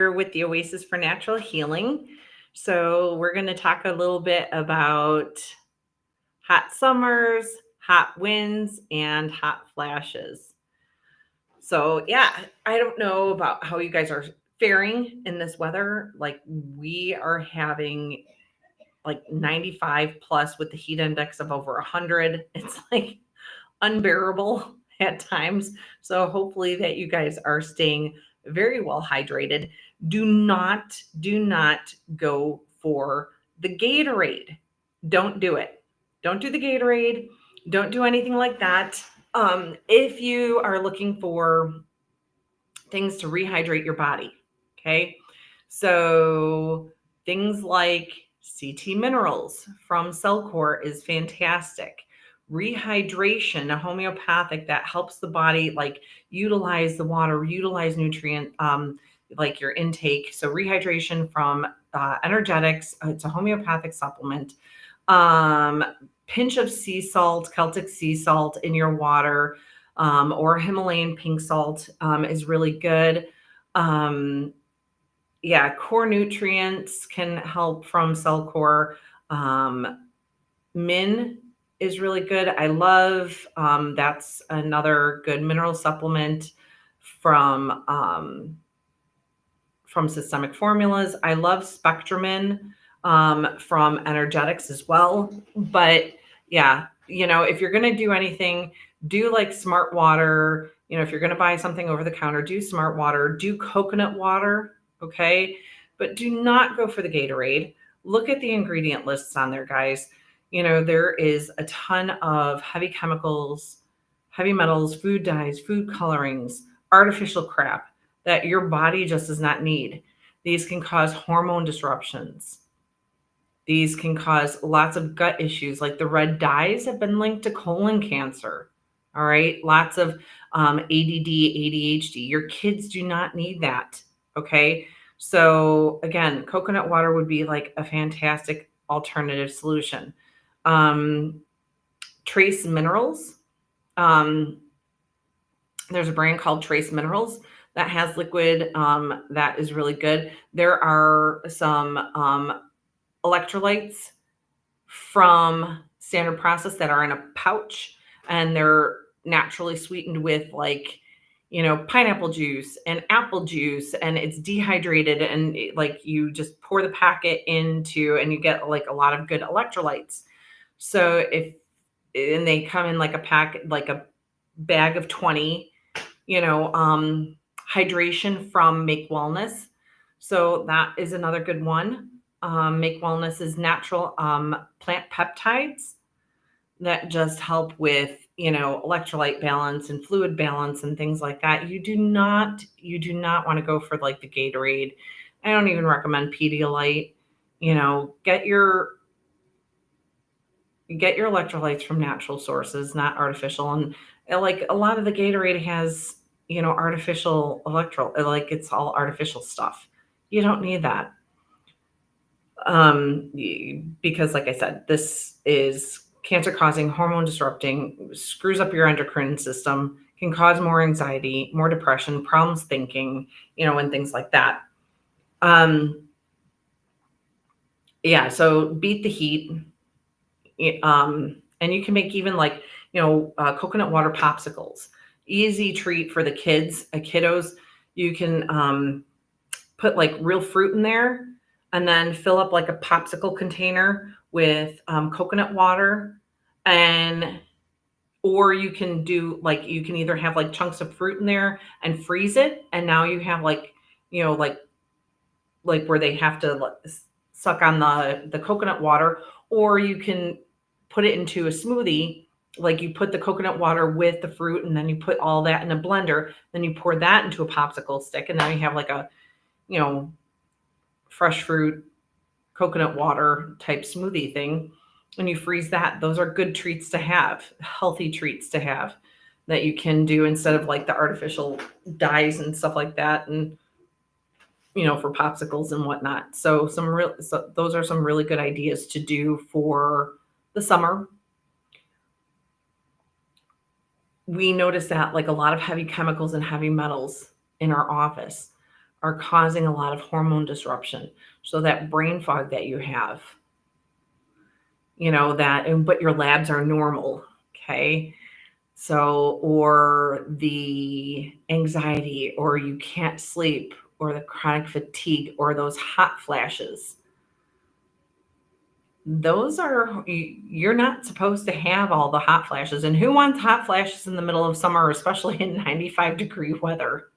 Here with the Oasis for Natural Healing. So, we're going to talk a little bit about hot summers, hot winds, and hot flashes. So, yeah, I don't know about how you guys are faring in this weather. Like, we are having like 95 plus with the heat index of over 100. It's like unbearable at times. So hopefully that you guys are staying very well hydrated. Do not go for the Gatorade. Don't do it. Don't do the Gatorade. Don't do anything like that. If you are looking for things to rehydrate your body, okay? So things like CT Minerals from Cellcore is fantastic. Rehydration, a homeopathic that helps the body like utilize the water, utilize nutrient like your intake. So rehydration from Energetics, it's a homeopathic supplement. Um, Pinch of sea salt, Celtic sea salt in your water, or Himalayan pink salt is really good. Um, yeah, core nutrients can help from Cellcore. Min is really good. I love that's another good mineral supplement from from Systemic Formulas. I love Spectrumin from Energetics as well. But yeah, if you're going to do anything, do like Smart Water. If you're going to buy something over the counter, do Smart Water, do coconut water. Okay. But do not go for the Gatorade. Look at the ingredient lists on there, guys. There is a ton of heavy chemicals, heavy metals, food dyes, food colorings, artificial crap that your body just does not need. These can cause hormone disruptions. These can cause lots of gut issues, like the red dyes have been linked to colon cancer. All right. Lots of ADD, ADHD. Your kids do not need that. Okay. So, again, coconut water would be like a fantastic alternative solution. Um, Trace Minerals. Um, there's a brand called Trace Minerals that has liquid that is really good. There are some electrolytes from Standard Process that are in a pouch, and they're naturally sweetened with pineapple juice and apple juice, and it's dehydrated, and like you just pour the packet into and you get like a lot of good electrolytes. So if and they come in like a pack, like a bag of 20, you know, hydration from Make Wellness. So that is another good one. Make Wellness is natural plant peptides that just help with, electrolyte balance and fluid balance and things like that. You do not want to go for like the Gatorade. I don't even recommend Pedialyte. Get your electrolytes from natural sources, not artificial. And like a lot of the Gatorade has, artificial like it's all artificial stuff. You don't need that. Because like I said, this is cancer causing, hormone disrupting, screws up your endocrine system, can cause more anxiety, more depression, problems thinking, and things like that. Um, yeah, so beat the heat. And you can make even like coconut water popsicles, easy treat for the kids, kiddos. You can put like real fruit in there and then fill up like a popsicle container with coconut water, and or you can do like you can either have like chunks of fruit in there and freeze it, and now you have like like where they have to suck on the coconut water, or you can put it into a smoothie. Like you put the coconut water with the fruit, and then you put all that in a blender. Then you pour that into a popsicle stick, and now you have like a you know fresh fruit coconut water type smoothie thing. And you freeze that. Those are good treats to have, healthy treats to have that you can do instead of like the artificial dyes and stuff like that. And for popsicles and whatnot. So those are some really good ideas to do for the summer. We notice that like a lot of heavy chemicals and heavy metals in our office. are causing a lot of hormone disruption. So that brain fog that you have, but your labs are normal. Okay. So, or the anxiety, or you can't sleep, or the chronic fatigue, or those hot flashes. You're not supposed to have all the hot flashes. And who wants hot flashes in the middle of summer, especially in 95-degree weather?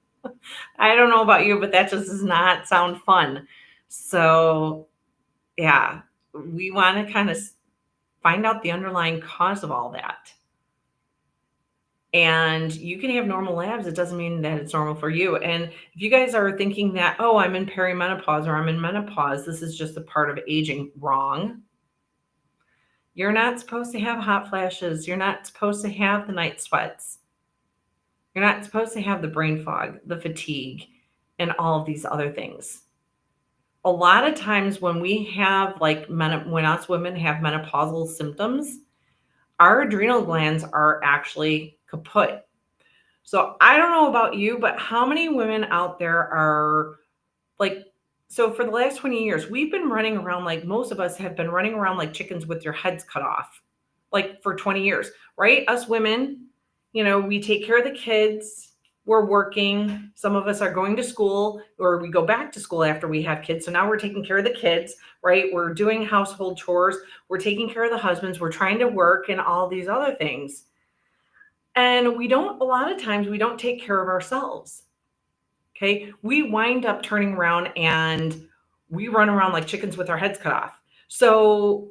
I don't know about you, but that just does not sound fun. So, yeah, we want to kind of find out the underlying cause of all that. And you can have normal labs. It doesn't mean that it's normal for you. And if you guys are thinking that, oh, I'm in perimenopause or I'm in menopause, this is just a part of aging, wrong. You're not supposed to have hot flashes. You're not supposed to have the night sweats. You're not supposed to have the brain fog, the fatigue, and all of these other things. A lot of times when we have when us women have menopausal symptoms, our adrenal glands are actually kaput. So I don't know about you, but how many women out there are so for the last 20 years, we've been running around, like most of us have been running around like chickens with your heads cut off, like for 20 years, right? Us women, we take care of the kids. We're working. Some of us are going to school, or we go back to school after we have kids. So now we're taking care of the kids, right? We're doing household chores. We're taking care of the husbands. We're trying to work and all these other things. And a lot of times we don't take care of ourselves. Okay. We wind up turning around and we run around like chickens with our heads cut off. So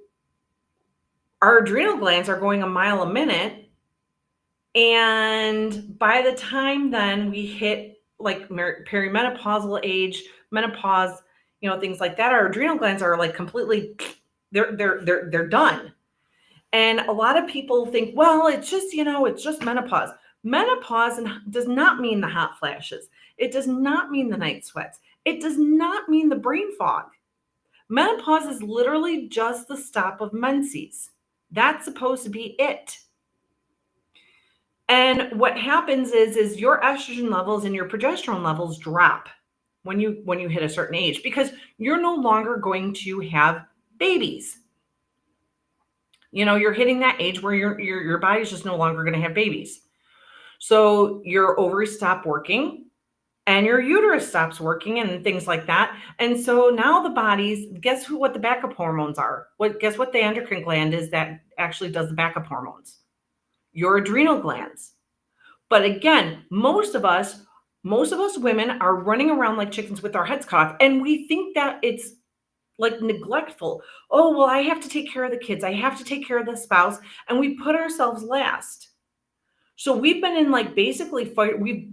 our adrenal glands are going a mile a minute. And by the time then we hit like perimenopausal age, menopause, things like that, our adrenal glands are like completely, they're done. And a lot of people think, well, it's just menopause. Menopause does not mean the hot flashes. It does not mean the night sweats. It does not mean the brain fog. Menopause is literally just the stop of menses. That's supposed to be it. And what happens is your estrogen levels and your progesterone levels drop when you hit a certain age, because you're no longer going to have babies. You're hitting that age where your body's just no longer going to have babies. So your ovaries stop working and your uterus stops working and things like that. And so now the body's, guess what the backup hormones are? Guess what the endocrine gland is that actually does the backup hormones? Your adrenal glands. But again, most of us women are running around like chickens with our heads cut off, and we think that it's like neglectful. Oh, well, I have to take care of the kids. I have to take care of the spouse. And we put ourselves last. So we've been in we've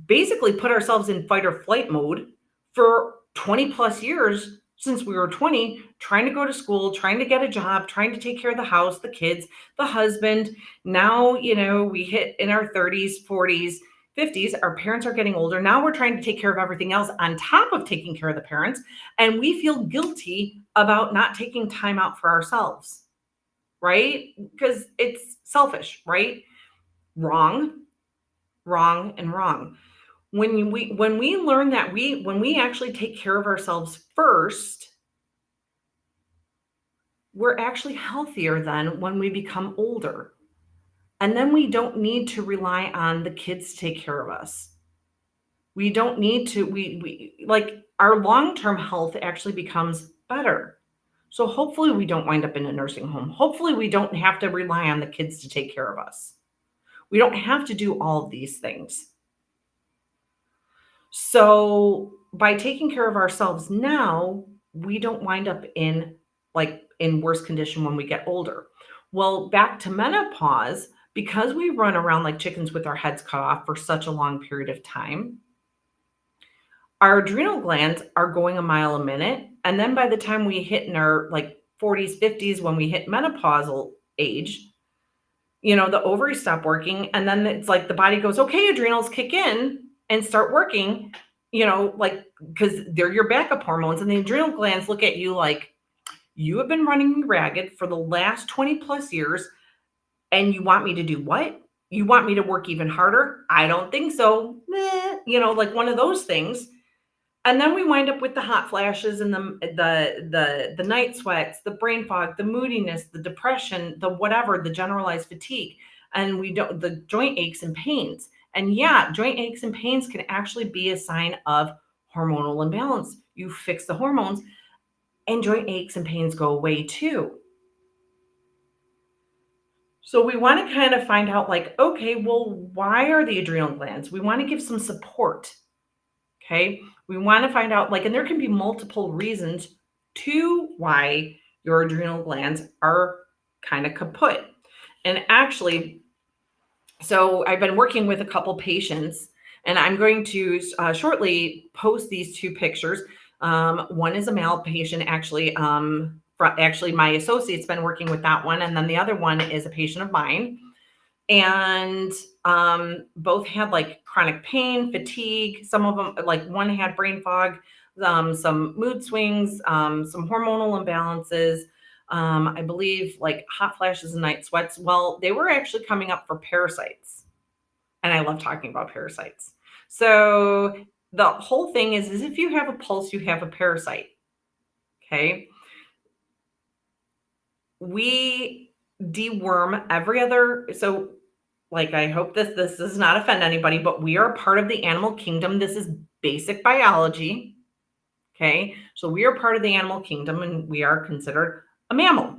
basically put ourselves in fight or flight mode for 20 plus years since we were 20, trying to go to school, trying to get a job, trying to take care of the house, the kids, the husband. Now, we hit in our 30s, 40s, 50s, our parents are getting older. Now we're trying to take care of everything else on top of taking care of the parents. And we feel guilty about not taking time out for ourselves, right? Because it's selfish, right? Wrong, and wrong. When we learn that when we actually take care of ourselves first, we're actually healthier than when we become older. And then we don't need to rely on the kids to take care of us. We don't need to, we like our long-term health actually becomes better. So hopefully we don't wind up in a nursing home. Hopefully we don't have to rely on the kids to take care of us. We don't have to do all of these things. So by taking care of ourselves now, we don't wind up in worse condition when we get older. Well, back to menopause, because we run around like chickens with our heads cut off for such a long period of time, our adrenal glands are going a mile a minute. And then by the time we hit in our 40s, 50s, when we hit menopausal age, the ovaries stop working. And then it's like the body goes, okay, adrenals kick in and start working, because they're your backup hormones. And the adrenal glands look at you like, you have been running ragged for the last 20 plus years. And you want me to do what? You want me to work even harder? I don't think so. Like one of those things. And then we wind up with the hot flashes and the night sweats, the brain fog, the moodiness, the depression, the whatever, the generalized fatigue, and we don't the joint aches and pains. And yeah, joint aches and pains can actually be a sign of hormonal imbalance. You fix the hormones and joint aches and pains go away too. So we want to kind of find out like, okay, well, why are the adrenal glands? We want to give some support. Okay. We want to find out, like, and there can be multiple reasons to why your adrenal glands are kind of kaput. And actually, so I've been working with a couple patients, and I'm going to shortly post these two pictures. One is a male patient, actually. Actually, my associate's been working with that one, and then the other one is a patient of mine, and both had like chronic pain, fatigue. Some of them, like one had brain fog, some mood swings, some hormonal imbalances. I believe like hot flashes and night sweats. Well, they were actually coming up for parasites, and I love talking about parasites. So the whole thing is if you have a pulse, you have a parasite. Okay, we deworm every other. So like, I hope this does not offend anybody, but we are part of the animal kingdom. This is basic biology. Okay. So we are part of the animal kingdom and we are considered a mammal.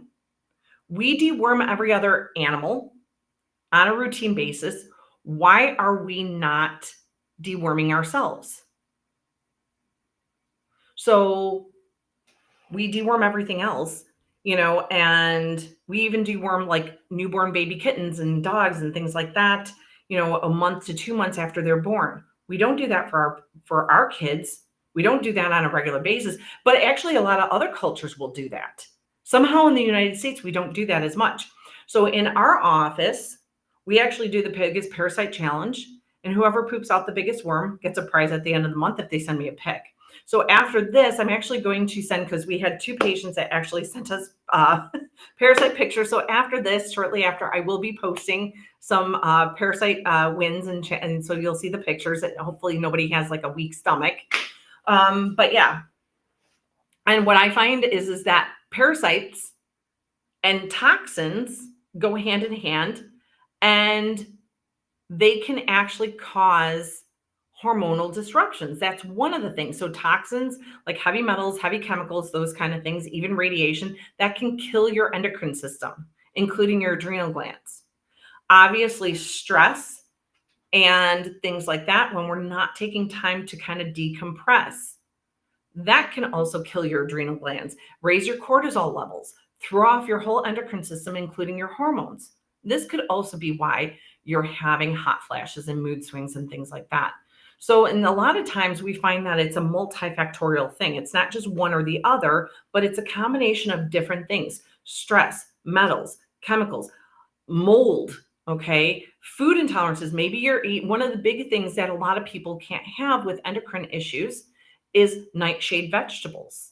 We deworm every other animal on a routine basis. Why are we not deworming ourselves? So we deworm everything else, and we even deworm like newborn baby kittens and dogs and things like that, a month to 2 months after they're born. We don't do that for our kids. We don't do that on a regular basis, but actually a lot of other cultures will do that. Somehow in the United States, we don't do that as much. So in our office, we actually do the biggest parasite challenge, and whoever poops out the biggest worm gets a prize at the end of the month if they send me a pic. So after this, I'm actually going to send, because we had two patients that actually sent us parasite pictures. So after this, shortly after, I will be posting some parasite wins, and so you'll see the pictures. And hopefully nobody has like a weak stomach. But yeah, and what I find is that parasites and toxins go hand in hand, and they can actually cause hormonal disruptions. That's one of the things. So toxins like heavy metals, heavy chemicals, those kind of things, even radiation, that can kill your endocrine system, including your adrenal glands. Obviously, stress and things like that, when we're not taking time to kind of decompress, that can also kill your adrenal glands, raise your cortisol levels, throw off your whole endocrine system, including your hormones. This could also be why you're having hot flashes and mood swings and things like that. So, and a lot of times we find that it's a multifactorial thing. It's not just one or the other, but it's a combination of different things: stress, metals, chemicals, mold. Okay. Food intolerances. Maybe you're eating one of the big things that a lot of people can't have with endocrine issues is nightshade vegetables.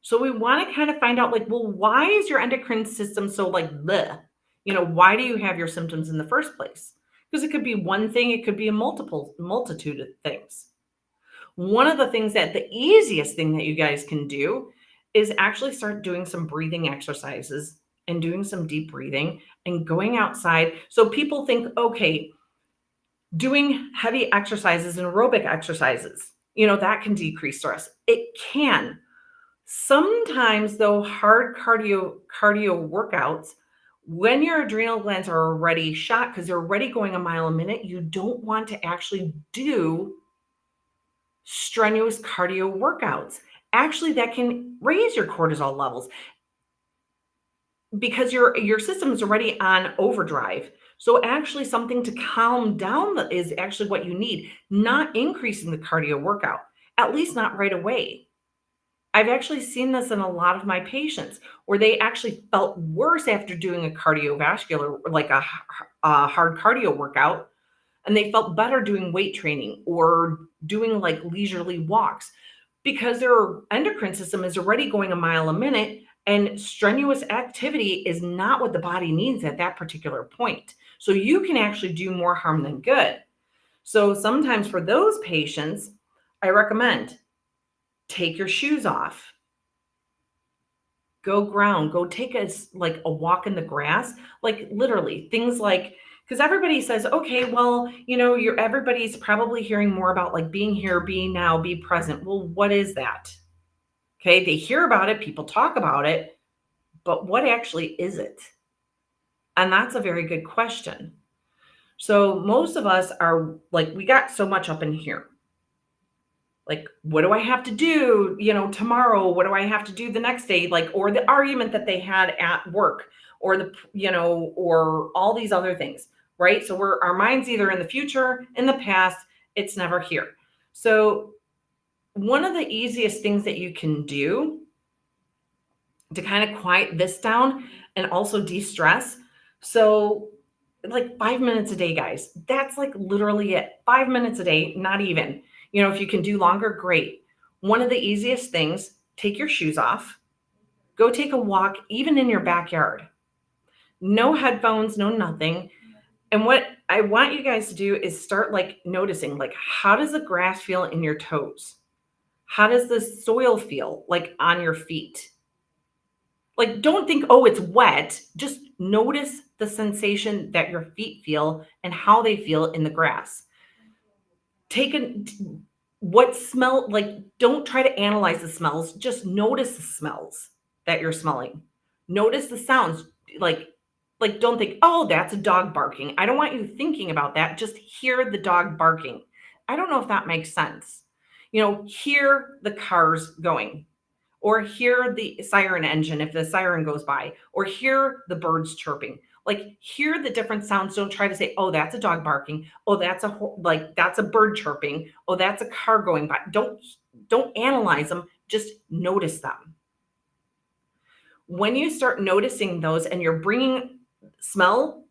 So we want to kind of find out like, well, why is your endocrine system so like bleh? Why do you have your symptoms in the first place? Because it could be one thing, it could be a multitude of things. One of the things that the easiest thing that you guys can do is actually start doing some breathing exercises and doing some deep breathing and going outside. So people think, okay, doing heavy exercises and aerobic exercises, that can decrease stress. It can. Sometimes though, hard cardio workouts, when your adrenal glands are already shot because they're already going a mile a minute, you don't want to actually do strenuous cardio workouts. Actually, that can raise your cortisol levels because your system is already on overdrive. So actually something to calm down is actually what you need, not increasing the cardio workout, at least not right away. I've actually seen this in a lot of my patients where they actually felt worse after doing a cardiovascular, like a hard cardio workout, and they felt better doing weight training or doing like leisurely walks because their endocrine system is already going a mile a minute, and strenuous activity is not what the body needs at that particular point. So you can actually do more harm than good. So sometimes for those patients, I recommend take your shoes off, go ground, go take like a walk in the grass, like literally things like, because everybody says, okay, well, everybody's probably hearing more about like being here, being now, be present. Well, what is that? Okay, they hear about it, people talk about it, but what actually is it? And that's a very good question. So most of us are like, we got so much up in here. Like, what do I have to do, tomorrow? What do I have to do the next day? Like, or the argument that they had at work, or or all these other things, right? So our mind's either in the future, in the past, it's never here. So one of the easiest things that you can do to kind of quiet this down and also de-stress. So like 5 minutes a day, guys, that's like literally it. 5 minutes a day, not even. If you can do longer, great. One of the easiest things, take your shoes off, go take a walk, even in your backyard. No headphones, no nothing. And what I want you guys to do is start like noticing, like, how does the grass feel in your toes? How does the soil feel like on your feet? Like, don't think, oh, it's wet. Just notice the sensation that your feet feel and how they feel in the grass. What smell, like, don't try to analyze the smells. Just notice the smells that you're smelling. Notice the sounds. Like, don't think, oh, that's a dog barking. I don't want you thinking about that. Just hear the dog barking. I don't know if that makes sense. Hear the cars going, or hear the siren engine if the siren goes by, or hear the birds chirping. Like, hear the different sounds. Don't try to say, oh, that's a dog barking. Oh, that's a bird chirping. Oh, that's a car going by. Don't analyze them. Just notice them. When you start noticing those and you're bringing smell,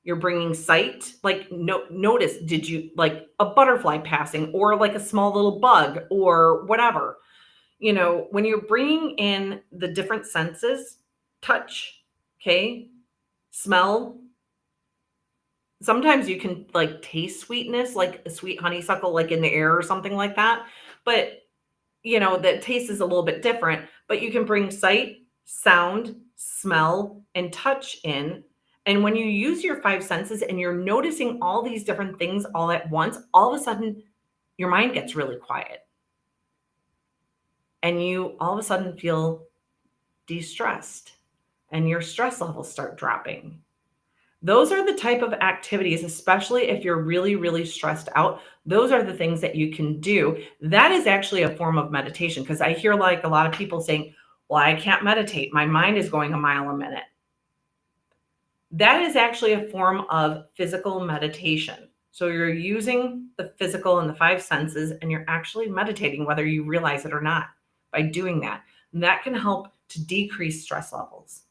you're bringing sight, like notice, did you like a butterfly passing, or like a small little bug, or whatever? When you're bringing in the different senses, touch, okay, smell. Sometimes you can like taste sweetness, like a sweet honeysuckle, like in the air or something like that. But, the taste is a little bit different. But you can bring sight, sound, smell, and touch in. And when you use your five senses and you're noticing all these different things all at once, all of a sudden your mind gets really quiet. And you all of a sudden feel de-stressed and your stress levels start dropping. Those are the type of activities, especially if you're really, really stressed out. Those are the things that you can do. That is actually a form of meditation, because I hear like a lot of people saying, well, I can't meditate. My mind is going a mile a minute. That is actually a form of physical meditation. So you're using the physical and the five senses, and you're actually meditating, whether you realize it or not, by doing that. And that can help to decrease stress levels,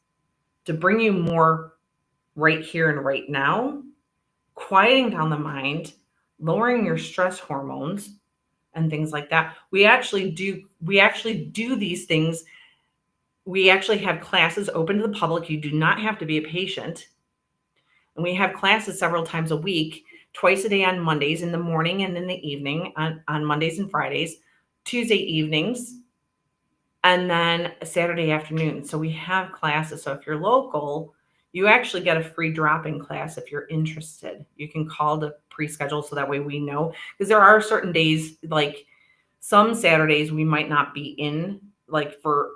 to bring you more right here and right now, quieting down the mind, lowering your stress hormones, and things like that. We actually do these things. We actually have classes open to the public. You do not have to be a patient. And we have classes several times a week, twice a day on Mondays in the morning and in the evening, on Mondays and Fridays, Tuesday evenings, and then Saturday afternoon. So we have classes. So if you're local, you actually get a free drop-in class if you're interested. You can call to pre-schedule, so that way we know. Because there are certain days, like some Saturdays, we might not be in, like for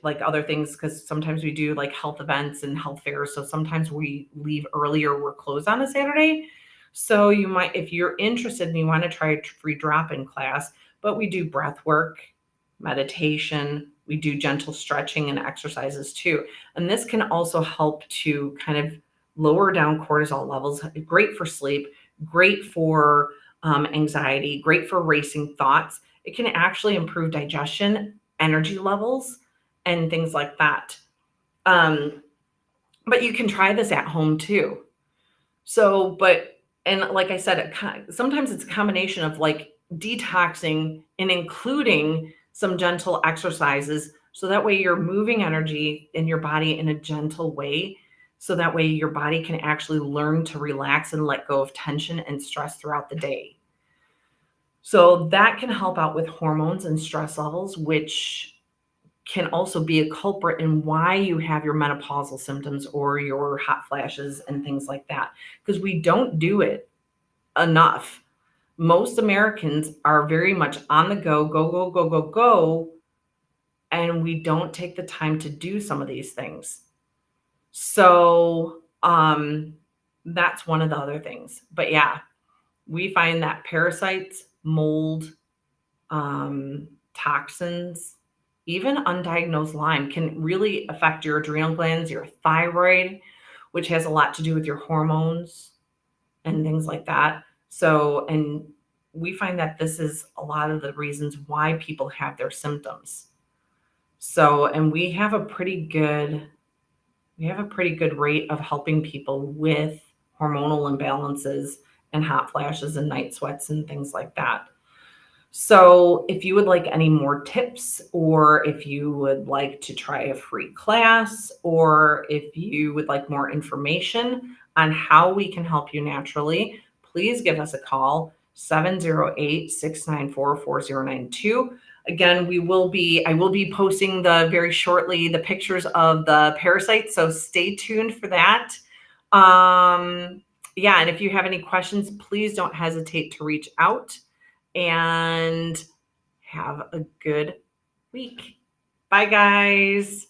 like other things, because sometimes we do like health events and health fairs. So sometimes we leave early or we're closed on a Saturday. So you might, if you're interested and you want to try a free drop-in class, but we do breath work, meditation, we do gentle stretching and exercises too. And this can also help to kind of lower down cortisol levels. Great for sleep, great for anxiety, great for racing thoughts. It can actually improve digestion, energy levels, and things like that. But you can try this at home too. So, and like I said, sometimes it's a combination of like detoxing and including some gentle exercises. So that way you're moving energy in your body in a gentle way. So that way your body can actually learn to relax and let go of tension and stress throughout the day. So that can help out with hormones and stress levels, which can also be a culprit in why you have your menopausal symptoms or your hot flashes and things like that, because we don't do it enough. Most Americans are very much on the go, go, go, go, go, go, and we don't take the time to do some of these things. So, that's one of the other things. But yeah, we find that parasites, mold, toxins, even undiagnosed Lyme can really affect your adrenal glands, your thyroid, which has a lot to do with your hormones and things like that. So, and we find that this is a lot of the reasons why people have their symptoms. So, and we have a pretty good rate of helping people with hormonal imbalances and hot flashes and night sweats and things like that. So, if you would like any more tips, or if you would like to try a free class, or if you would like more information on how we can help you naturally, please give us a call 708-694-4092. Again, I will be posting very shortly the pictures of the parasites, so stay tuned for that. Yeah, and if you have any questions, please don't hesitate to reach out, and have a good week. Bye, guys.